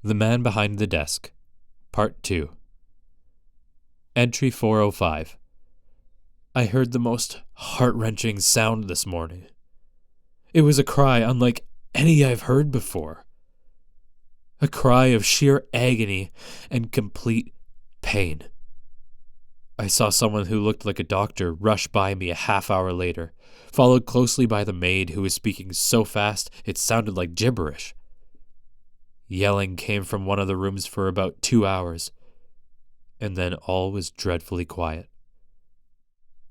The Man Behind the Desk, Part 2. Entry 405. I heard the most heart-wrenching sound this morning. It was a cry unlike any I've heard before. A cry of sheer agony and complete pain. I saw someone who looked like a doctor rush by me a half-hour later, followed closely by the maid who was speaking so fast it sounded like gibberish. Yelling came from one of the rooms for about 2 hours, and then all was dreadfully quiet.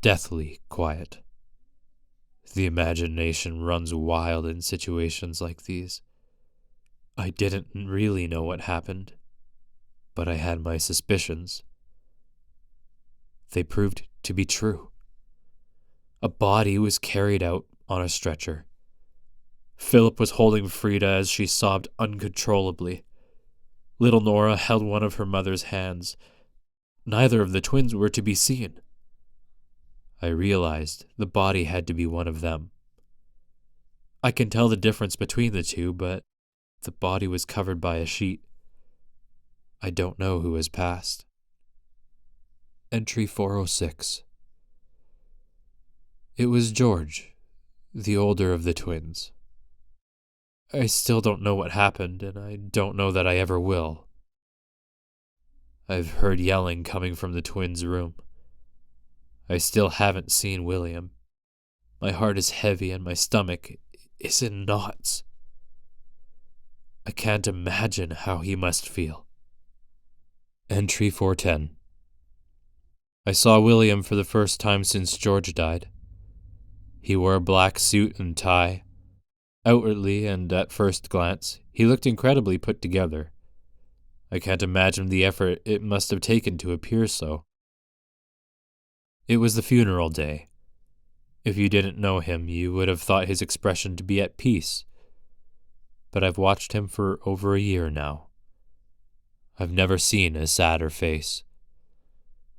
Deathly quiet. The imagination runs wild in situations like these. I didn't really know what happened, but I had my suspicions. They proved to be true. A body was carried out on a stretcher. Philip was holding Frida as she sobbed uncontrollably. Little Nora held one of her mother's hands. Neither of the twins were to be seen. I realized the body had to be one of them. I can tell the difference between the two, but the body was covered by a sheet. I don't know who has passed. Entry 406. It was George, the older of the twins. I still don't know what happened, and I don't know that I ever will. I've heard yelling coming from the twins' room. I still haven't seen William. My heart is heavy and my stomach is in knots. I can't imagine how he must feel. Entry 410. I saw William for the first time since George died. He wore a black suit and tie. Outwardly and at first glance, he looked incredibly put together. I can't imagine the effort it must have taken to appear so. It was the funeral day. If you didn't know him, you would have thought his expression to be at peace. But I've watched him for over a year now. I've never seen a sadder face.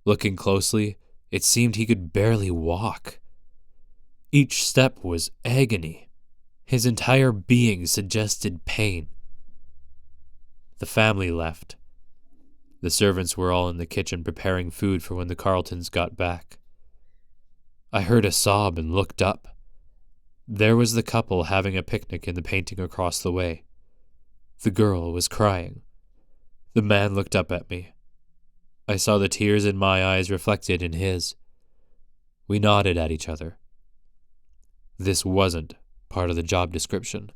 Looking closely, it seemed he could barely walk. Each step was agony. His entire being suggested pain. The family left. The servants were all in the kitchen preparing food for when the Carltons got back. I heard a sob and looked up. There was the couple having a picnic in the painting across the way. The girl was crying. The man looked up at me. I saw the tears in my eyes reflected in his. We nodded at each other. This wasn't part of the job description.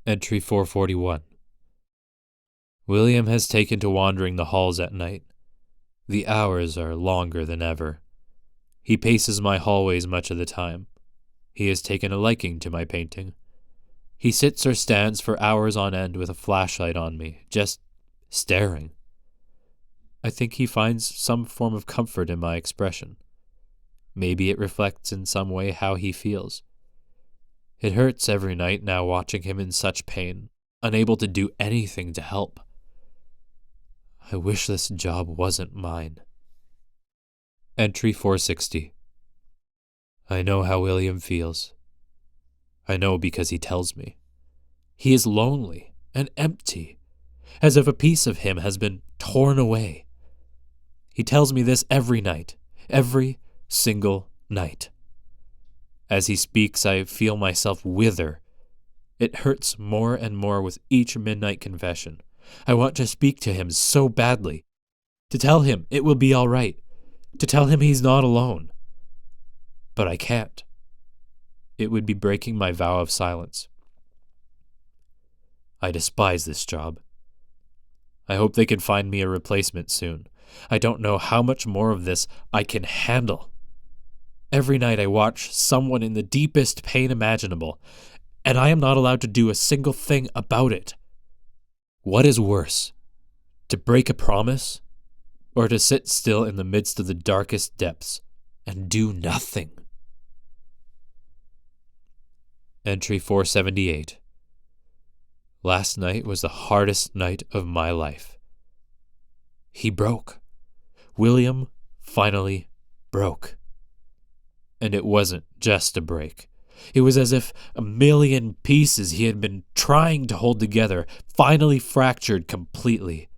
Entry 441. William has taken to wandering the halls at night. The hours are longer than ever. He paces my hallways much of the time. He has taken a liking to my painting. He sits or stands for hours on end with a flashlight on me, just staring. I think he finds some form of comfort in my expression. Maybe it reflects in some way how he feels. It hurts every night now watching him in such pain, unable to do anything to help. I wish this job wasn't mine. Entry 460. I know how William feels. I know because he tells me. He is lonely and empty, as if a piece of him has been torn away. He tells me this every night, every single night. As he speaks, I feel myself wither. It hurts more and more with each midnight confession. I want to speak to him so badly. To tell him it will be all right. To tell him he's not alone. But I can't. It would be breaking my vow of silence. I despise this job. I hope they can find me a replacement soon. I don't know how much more of this I can handle. Every night I watch someone in the deepest pain imaginable, and I am not allowed to do a single thing about it. What is worse, to break a promise, or to sit still in the midst of the darkest depths and do nothing? Entry 478. Last night was the hardest night of my life. He broke. William finally broke. And it wasn't just a break. It was as if a million pieces he had been trying to hold together finally fractured completely.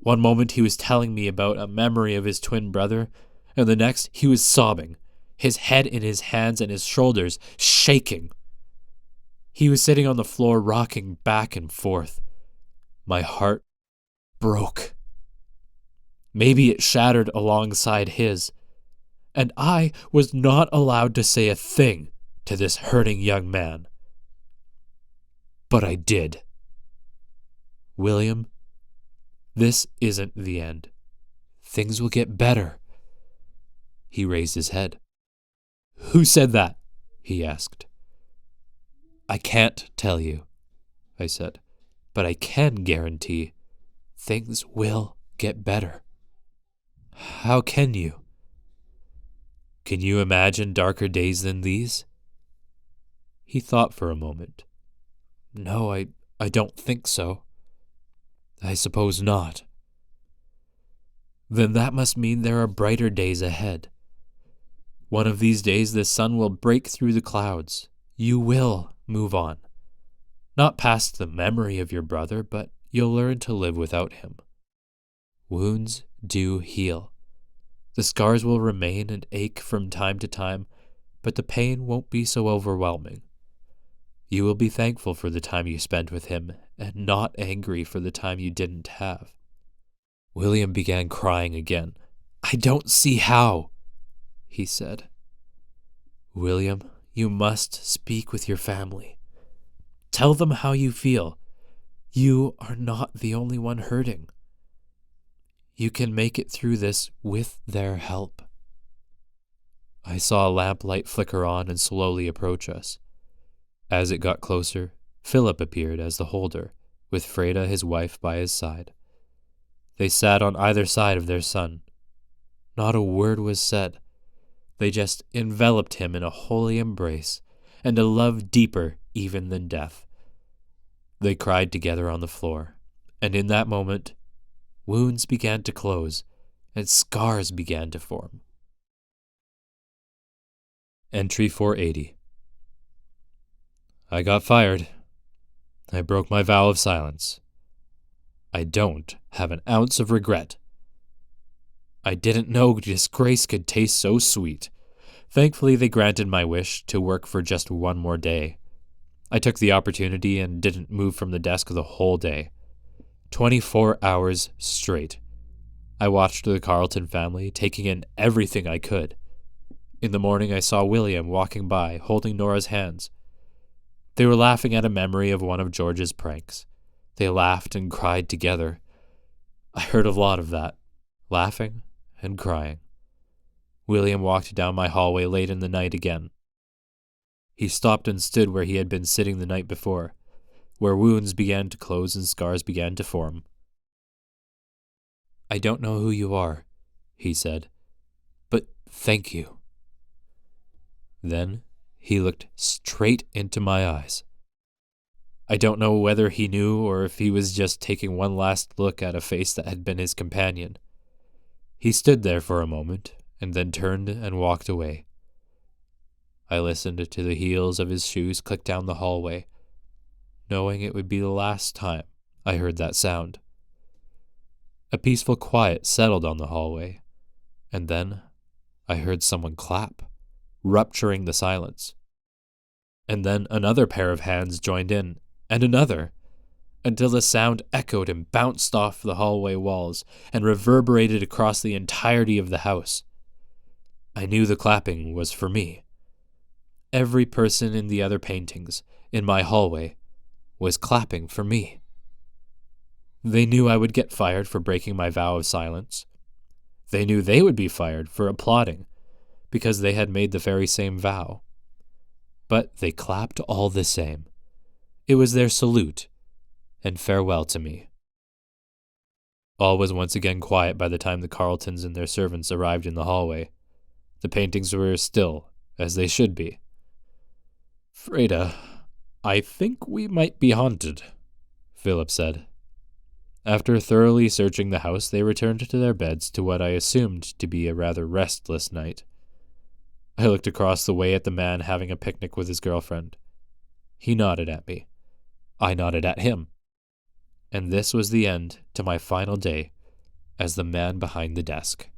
One moment he was telling me about a memory of his twin brother, and the next he was sobbing, his head in his hands and his shoulders shaking. He was sitting on the floor rocking back and forth. My heart broke. Maybe it shattered alongside his, and I was not allowed to say a thing to this hurting young man. But I did. William, this isn't the end. Things will get better. He raised his head. Who said that? He asked. I can't tell you, I said, but I can guarantee things will get better. How can you? Can you imagine darker days than these? He thought for a moment. No, I don't think so. I suppose not. Then that must mean there are brighter days ahead. One of these days the sun will break through the clouds. You will move on. Not past the memory of your brother, but you'll learn to live without him. Wounds do heal. The scars will remain and ache from time to time, but the pain won't be so overwhelming. You will be thankful for the time you spent with him and not angry for the time you didn't have. William began crying again. I don't see how, he said. William, you must speak with your family. Tell them how you feel. You are not the only one hurting. You can make it through this with their help. I saw a lamplight flicker on and slowly approach us. As it got closer, Philip appeared as the holder, with Freda, his wife, by his side. They sat on either side of their son. Not a word was said. They just enveloped him in a holy embrace and a love deeper even than death. They cried together on the floor, and in that moment, wounds began to close and scars began to form. Entry 480. I got fired. I broke my vow of silence. I don't have an ounce of regret. I didn't know disgrace could taste so sweet. Thankfully, they granted my wish to work for just one more day. I took the opportunity and didn't move from the desk the whole day. 24 hours straight. I watched the Carlton family, taking in everything I could. In the morning, I saw William walking by, holding Nora's hands. They were laughing at a memory of one of George's pranks. They laughed and cried together. I heard a lot of that, laughing and crying. William walked down my hallway late in the night again. He stopped and stood where he had been sitting the night before, where wounds began to close and scars began to form. I don't know who you are, he said, but thank you. Then he looked straight into my eyes. I don't know whether he knew or if he was just taking one last look at a face that had been his companion. He stood there for a moment and then turned and walked away. I listened to the heels of his shoes click down the hallway, knowing it would be the last time I heard that sound. A peaceful quiet settled on the hallway, and then I heard someone clap, rupturing the silence. And then another pair of hands joined in, and another, until the sound echoed and bounced off the hallway walls and reverberated across the entirety of the house. I knew the clapping was for me. Every person in the other paintings, in my hallway, was clapping for me. They knew I would get fired for breaking my vow of silence. They knew they would be fired for applauding, because they had made the very same vow. But they clapped all the same. It was their salute and farewell to me. All was once again quiet by the time the Carltons and their servants arrived in the hallway. The paintings were still, as they should be. Freda, I think we might be haunted, Philip said. After thoroughly searching the house, they returned to their beds to what I assumed to be a rather restless night. I looked across the way at the man having a picnic with his girlfriend. He nodded at me. I nodded at him. And this was the end to my final day as the man behind the desk.